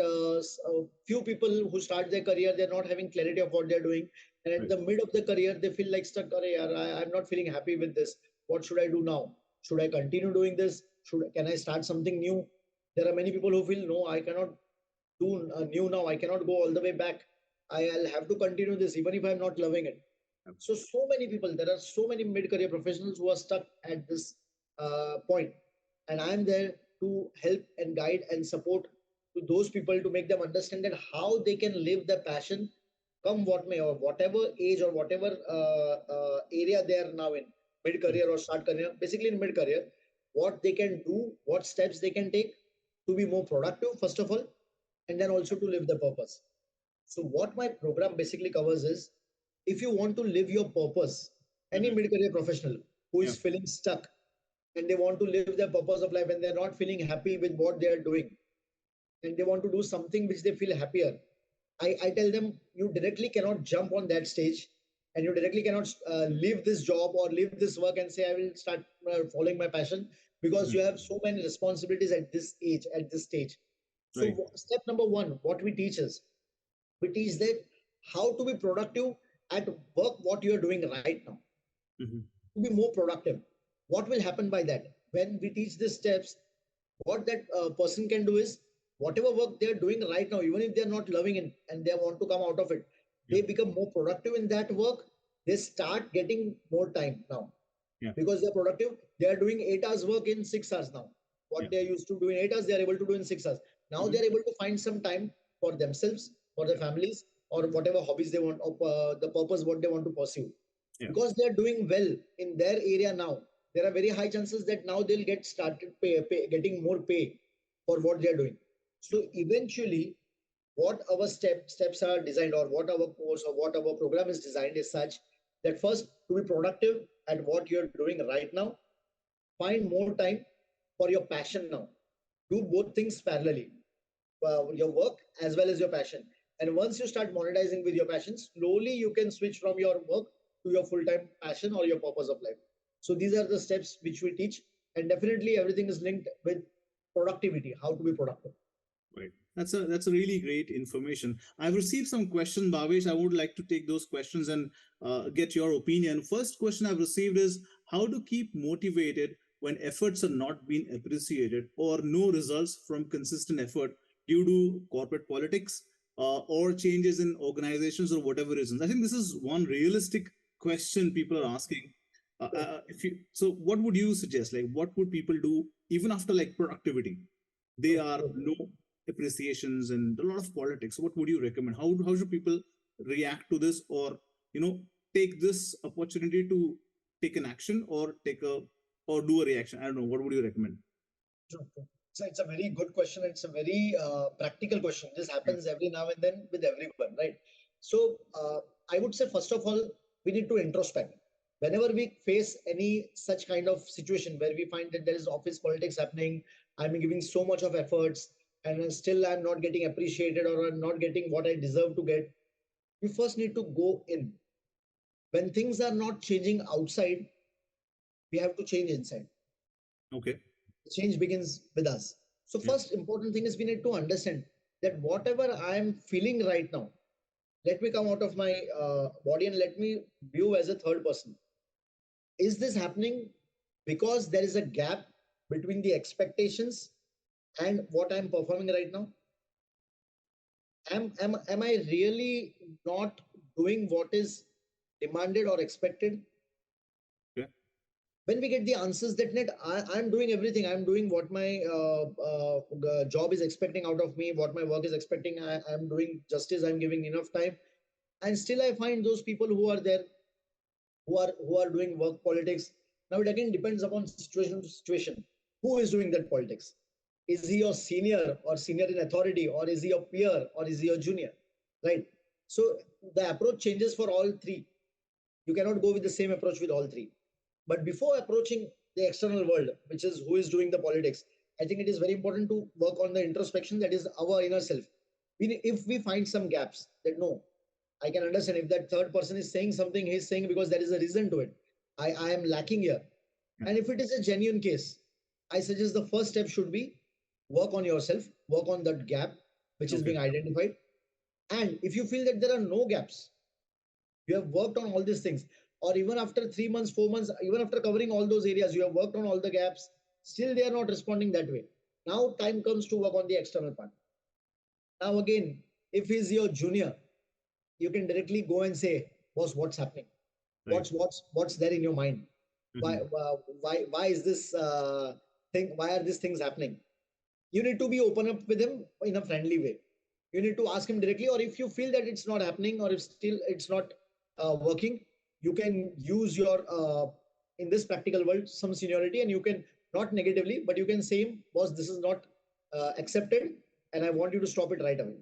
few people who start their career, they're not having clarity of what they're doing, and at Right. the mid of the career, they feel like stuck. I'm not feeling happy with this. What should I do now? Should I continue doing this? Can I start something new? There are many people who feel no, I cannot do new now. I cannot go all the way back. I'll have to continue this even if I'm not loving it. So many people, there are so many mid-career professionals who are stuck at this point, and I am there to help and guide and support to those people to make them understand that how they can live their passion, come what may, or whatever age or whatever area they are now in, mid-career or start career, basically in mid-career, what they can do, what steps they can take to be more productive, first of all, and then also to live the purpose. So what my program basically covers is if you want to live your purpose, any Mm-hmm. mid-career professional who Yeah. is feeling stuck and they want to live their purpose of life and they're not feeling happy with what they are doing and they want to do something which they feel happier, I tell them you directly cannot jump on that stage and you directly cannot leave this job or leave this work and say I will start following my passion because Mm-hmm. you have so many responsibilities at this age, at this stage. So Right. step number one, what we teach is, we teach that how to be productive at work, what you are doing right now, Mm-hmm. to be more productive. What will happen by that? When we teach these steps, what that person can do is, whatever work they're doing right now, even if they're not loving it and they want to come out of it, Yeah. they become more productive in that work. They start getting more time now Yeah. because they're productive. They are doing 8 hours work in 6 hours now. Yeah. What they used to do in 8 hours, they are able to do in 6 hours. Now Mm-hmm. they are able to find some time for themselves, for their Yeah. families, or whatever hobbies they want, or the purpose what they want to pursue. Yeah. Because they are doing well in their area now, there are very high chances that now they'll get started getting more pay for what they are doing. So eventually, what our steps are designed, or what our course or what our program is designed, is such that first, to be productive at what you're doing right now, find more time for your passion now. Do both things parallelly, your work as well as your passion. And once you start monetizing with your passion, slowly you can switch from your work to your full-time passion or your purpose of life. So these are the steps which we teach, and definitely everything is linked with productivity, how to be productive. Right. That's a really great information. I've received some questions, Bhavesh. I would like to take those questions and get your opinion. First question I've received is how to keep motivated when efforts are not being appreciated or no results from consistent effort due to corporate politics or changes in organizations or whatever reasons. I think this is one realistic question people are asking. If you so, what would you suggest? Like, what would people do even after like productivity? They are no appreciations and a lot of politics. What would you recommend? How should people react to this, or you know, take this opportunity to take an action or take a or do a reaction? I don't know. What would you recommend? True, true. So it's a very good question. It's a very practical question. This Yeah. happens every now and then with everyone, right? So I would say, first of all, we need to introspect. Whenever we face any such kind of situation where we find that there is office politics happening, I'm giving so much of efforts, and still I'm not getting appreciated, or I'm not getting what I deserve to get. We first need to go in. When things are not changing outside, we have to change inside. Okay. Change begins with us. So Yeah. first important thing is, we need to understand that whatever I am feeling right now, let me come out of my body and let me view as a third person. Is this happening because there is a gap between the expectations and what I'm performing right now? Am I really not doing what is demanded or expected? Yeah. When we get the answers that net, I'm doing everything, I'm doing what my job is expecting out of me, what my work is expecting, I'm doing justice, I'm giving enough time, and still I find those people who are there, who are doing work politics. Now it again depends upon situation to situation. Who is doing that politics? Is he your senior or senior in authority, or is he your peer, or is he your junior? Right. So the approach changes for all three. You cannot go with the same approach with all three. But before approaching the external world, which is who is doing the politics, I think it is very important to work on the introspection, that is our inner self. If we find some gaps, that no, I can understand if that third person is saying something, he's saying because there is a reason to it. I am lacking here. Yeah. And if it is a genuine case, I suggest the first step should be work on yourself, work on that gap which is Okay. being identified. And if you feel that there are no gaps, you have worked on all these things, or even after 3 months, 4 months, even after covering all those areas, you have worked on all the gaps, still they are not responding that way. Now time comes to work on the external part. Now again, if he's your junior, you can directly go and say, boss, what's happening? Right. What's there in your mind? why Mm-hmm. why is this thing, why are these things happening? You need to be open up with him in a friendly way. You need to ask him directly, or if you feel that it's not happening, or if still it's not working, you can use your in this practical world some seniority, and you can, not negatively, but you can say him, boss, this is not accepted, and I want you to stop it right away.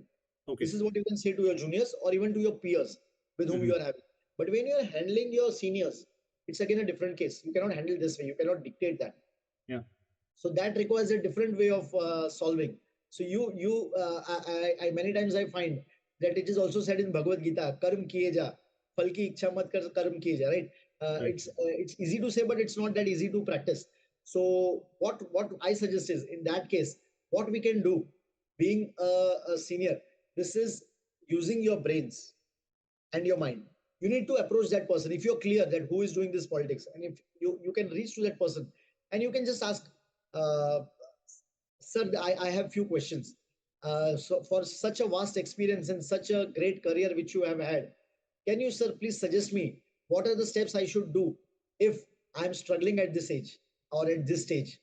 Okay. This is what you can say to your juniors, or even to your peers with whom Mm-hmm. you are having. But when you are handling your seniors, it's again a different case. You cannot handle this way, you cannot dictate that. Yeah. So that requires a different way of solving. So I many times I find that it is also said in Bhagavad Gita, karm kiye ja, phal ki ichha mat kar, karm kiye ja, right? Right. It's easy to say, but it's not that easy to practice. So what I suggest is, in that case, what we can do, being a senior, this is using your brains and your mind. You need to approach that person if you're clear that who is doing this politics, and if you can reach to that person and you can just ask, uh, sir, I have few questions. So for such a vast experience and such a great career which you have had, can you, sir, please suggest me what are the steps I should do if I'm struggling at this age or at this stage?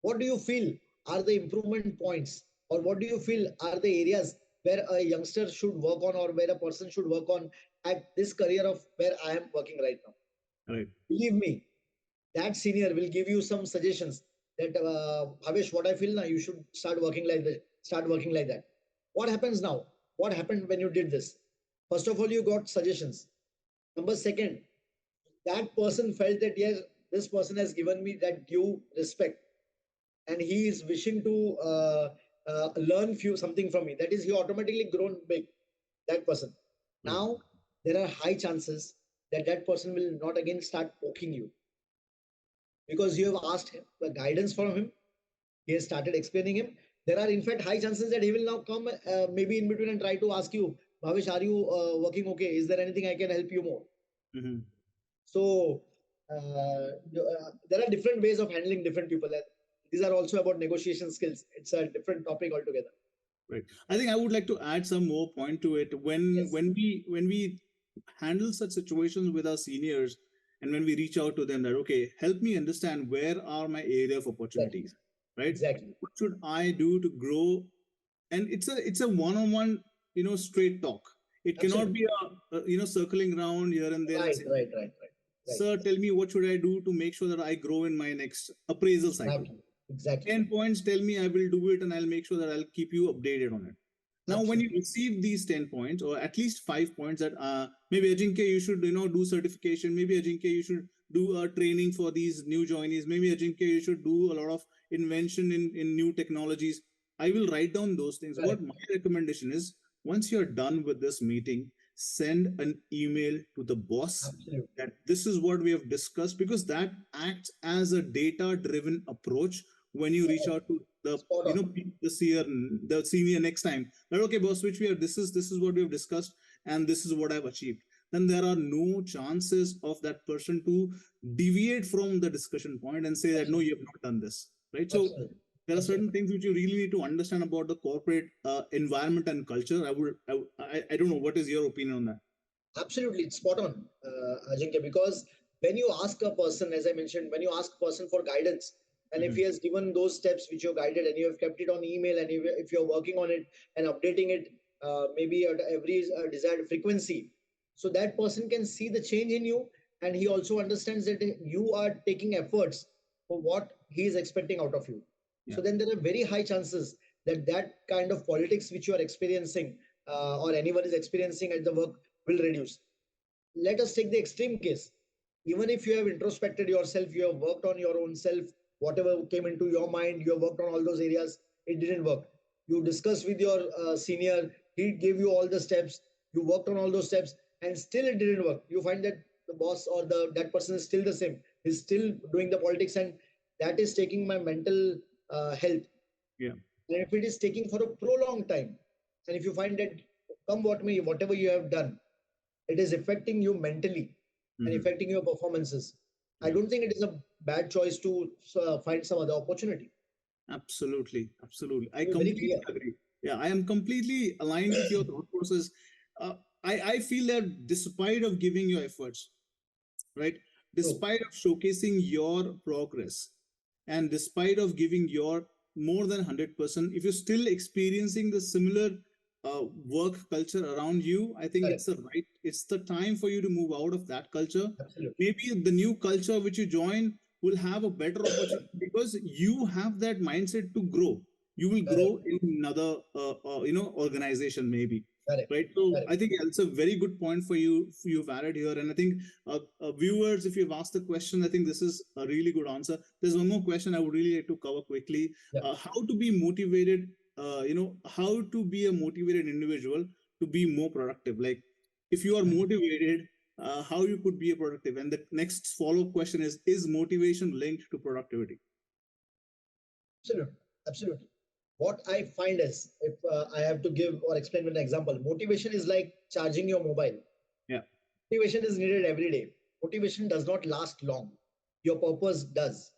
What do you feel are the improvement points, or what do you feel are the areas where a youngster should work on, or where a person should work on at this career of where I am working right now? Right. Believe me, that senior will give you some suggestions that, Bhavesh, what I feel now, you should start working like that, start working like that. What happens now? What happened when you did this? First of all, you got suggestions. Number second, that person felt that yes, this person has given me that due respect, and he is wishing to learn few something from me. That is, he automatically grown big. That person. Right. Now there are high chances that that person will not again start poking you, because you have asked him the guidance from him. He has started explaining him. There are in fact high chances that he will now come maybe in between and try to ask you, Bhavesh, are you working okay? Is there anything I can help you more? Mm-hmm. So there are different ways of handling different people. These are also about negotiation skills. It's a different topic altogether. Right. I think I would like to add some more point to it. Yes, When we handle such situations with our seniors, and when we reach out to them that, okay, help me understand where are my area of exactly, opportunities, right? exactly. What should I do to grow? And it's a one-on-one, straight talk. It cannot Absolutely. be a circling around here and there and Right, say, right, right, right, right. sir, tell me what should I do to make sure that I grow in my next appraisal cycle. Exactly, exactly. 10 points, tell me, I will do it, and I'll make sure that I'll keep you updated on it. Now, when you Absolutely. receive these 10 points, or at least 5 points, that maybe Ajinkya, you should do certification. Maybe Ajinkya, you should do a training for these new joinees. Maybe Ajinkya, you should do a lot of invention in new technologies. I will write down those things. What Correct. my recommendation is, once you're done with this meeting, send an email to the boss Absolutely. that this is what we have discussed, because that acts as a data driven approach when you reach Correct. out to the Spot on. the senior next time, that okay boss, which we are, this is what we have discussed, and this is what I've achieved. Then there are no chances of that person to deviate from the discussion point and say that no, you Absolutely. have not done this, right? So Absolutely. there are certain Absolutely. things which you really need to understand about the corporate environment and culture. I don't know, what is your opinion on that? Absolutely, it's spot on, Ajinkya, because when you ask a person, as I mentioned, when you ask a person for guidance, and if Mm-hmm. he has given those steps which you're guided and you have kept it on email, and if you're working on it and updating it maybe at every desired frequency, so that person can see the change in you, and he also understands that you are taking efforts for what he is expecting out of you. Yeah. So then there are very high chances that that kind of politics which you are experiencing or anyone is experiencing at the work will reduce. Let us take the extreme case. Even if you have introspected yourself, you have worked on your own self, whatever came into your mind, you have worked on all those areas, it didn't work. You discussed with your senior, he gave you all the steps, you worked on all those steps, and still it didn't work. You find that the boss or the that person is still the same, is still doing the politics, and that is taking my mental health. Yeah. And if it is taking for a prolonged time, and if you find that come what may, whatever you have done, it is affecting you mentally and Mm-hmm. affecting your performances, I Yeah. don't think it is a bad choice to find some other opportunity. Absolutely, absolutely. I To be very completely clear. agree. Yeah, I am completely aligned with your thought process. I feel that despite of giving your efforts, right, True. despite of showcasing your progress, and despite of giving your more than 100%, if you're still experiencing the similar work culture around you, I think Correct. it's the time for you to move out of that culture. Absolutely. Maybe the new culture which you join will have a better opportunity, because you have that mindset to grow. You will Correct. grow in another organization maybe, Correct. right? So Correct. I think it's a very good point for you've added here. And I think viewers, if you've asked the question, I think this is a really good answer. There's one more question I would really like to cover quickly. Yeah. How to be motivated, how to be a motivated individual to be more productive. Like, if you are motivated, how you could be a productive. And the next follow-up question is motivation linked to productivity? Absolutely. Absolutely. what I find is, if I have to give or explain with an example, motivation is like charging your mobile. Yeah. Motivation is needed every day. Motivation does not last long. Your purpose does.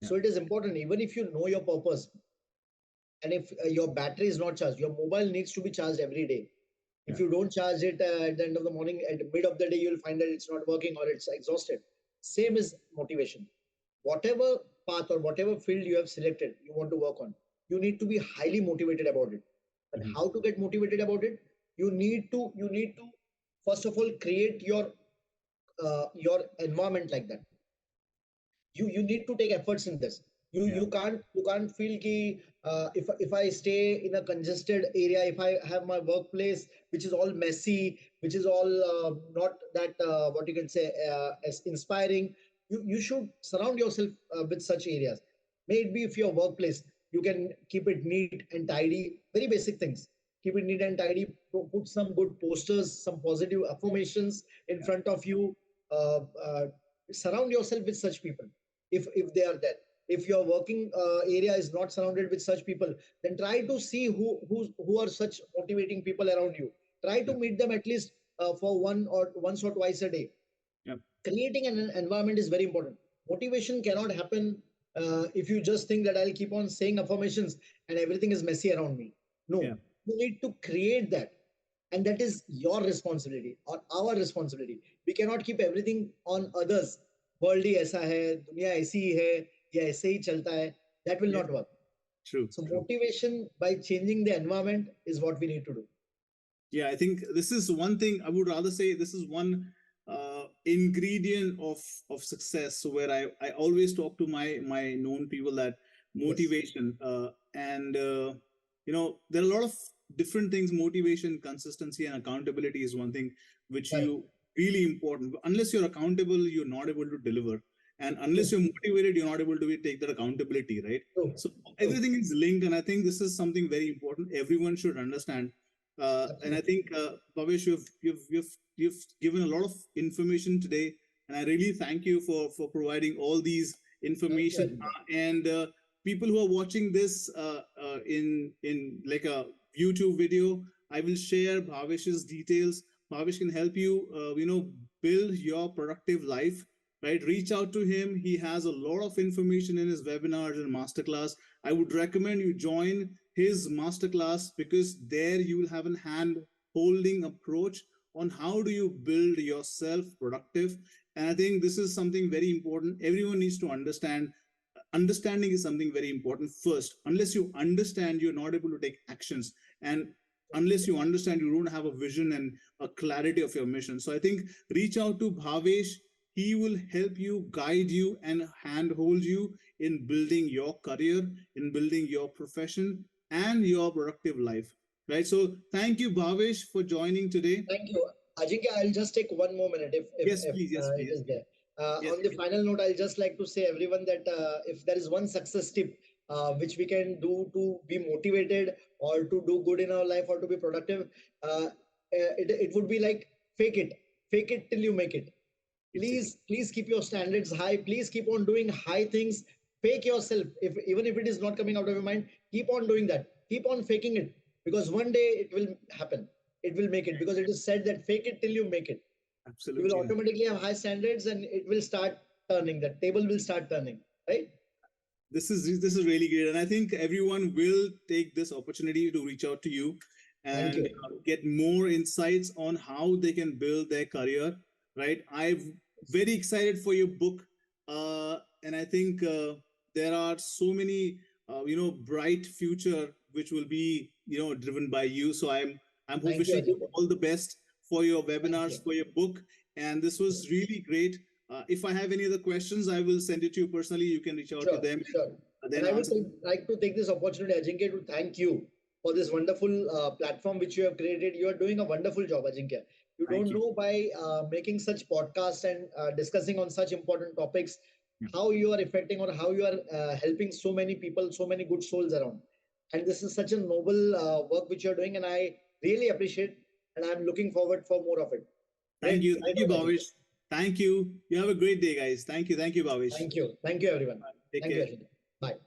Yeah. So it is important, even if you know your purpose, and if your battery is not charged, your mobile needs to be charged every day. Yeah. If you don't charge it at the end of the morning, at the mid of the day, you'll find that it's not working or it's exhausted. Same is motivation. Whatever path or whatever field you have selected, you want to work on, you need to be highly motivated about it. And Mhm. how to get motivated about it? You need to first of all create your environment like that. You need to take efforts in this. you Yeah. you can't feel ki, if I stay in a congested area, if I have my workplace which is all messy, which is all not that what you can say as inspiring, you should surround yourself with such areas. May it be if your workplace, you can keep it neat and tidy, very basic things. Keep it neat and tidy, put some good posters, some positive affirmations in Yeah. front of you. Surround yourself with such people, if they are there. If your working area is not surrounded with such people, then try to see who are such motivating people around you. Try to Yeah. meet them at least for once or twice a day. Yeah. Creating an environment is very important. Motivation cannot happen if you just think that I'll keep on saying affirmations and everything is messy around me. No, Yeah. you need to create that, and that is your responsibility or our responsibility. We cannot keep everything on others. World ही ऐसा है, दुनिया ऐसी ही है, या ऐसे ही चलता है. That will Yeah. not work. True. So True. motivation by changing the environment is what we need to do. Yeah, I think this is one thing I would rather say. This is one ingredient of success. So where I always talk to my known people that Yes. motivation and there are a lot of different things. Motivation, consistency, and accountability is one thing which Correct. you really important. Unless you're accountable, you're not able to deliver, and unless True. you're motivated, you're not able to take that accountability, right? True. So True. everything is linked, and I think this is something very important. Everyone should understand and I Absolutely. think, Bhavesh, you've given a lot of information today, and I really thank you for providing all these Thank you, information. Ajinkya. And people who are watching this in like a YouTube video, I will share Bhavesh's details. Bhavesh can help you, build your productive life. Right, reach out to him. He has a lot of information in his webinars and masterclass. I would recommend you join his masterclass because there you will have a hand holding approach on how do you build yourself productive. And I think this is something very important. Everyone needs to understand. Understanding is something very important first. Unless you understand, you're not able to take actions. And unless you understand, you don't have a vision and a clarity of your mission. So I think reach out to Bhavesh. He will help you, guide you, and handhold you in building your career, in building your profession, and your productive life. Right. So thank you, Bhavesh, for joining today. Thank you, Ajinkya. I'll just take one more minute Yes, please. Yes, it please. is there. Yes, On the please. final note, I'll just like to say everyone that if there is one success tip which we can do to be motivated or to do good in our life or to be productive, it would be like fake it till you make it. Exactly. Please keep your standards high. Please keep on doing high things. Fake yourself. If even if it is not coming out of your mind, keep on doing that. Keep on faking it, because one day it will happen. It will make it, because it is said that fake it till you make it. You will Absolutely. automatically have high standards and it will start turning. The table will start turning, right? This is really great, and I think everyone will take this opportunity to reach out to you Thank and you. get more insights on how they can build their career. Right, I'm very excited for your book, and I think there are so many bright future which will be driven by you. So I'm Thank you, wishing you Ajinkya. all the best for your Thank webinars, you. for your book, and this was really great. If I have any other questions, I will send it to you personally. You can reach out to Sure, them sure. and And then I would answer. like to take this opportunity, Ajinkya, to thank you for this wonderful platform which you have created. You are doing a wonderful job, Ajinkya. You Thank don't you. know, by making such podcasts and discussing on such important topics, Yeah. how you are affecting or how you are helping so many people, so many good souls around. And this is such a noble work which you're doing, and I really appreciate, and I'm looking forward for more of it. Thank Great, you. great Thank you, work, Ajinkya. Bhavesh. Thank you. You have a great day, guys. Thank you. Thank you, Bhavesh. Thank you. Thank you, everyone. Take Thank you, care. Ajinkya. Bye. Bye.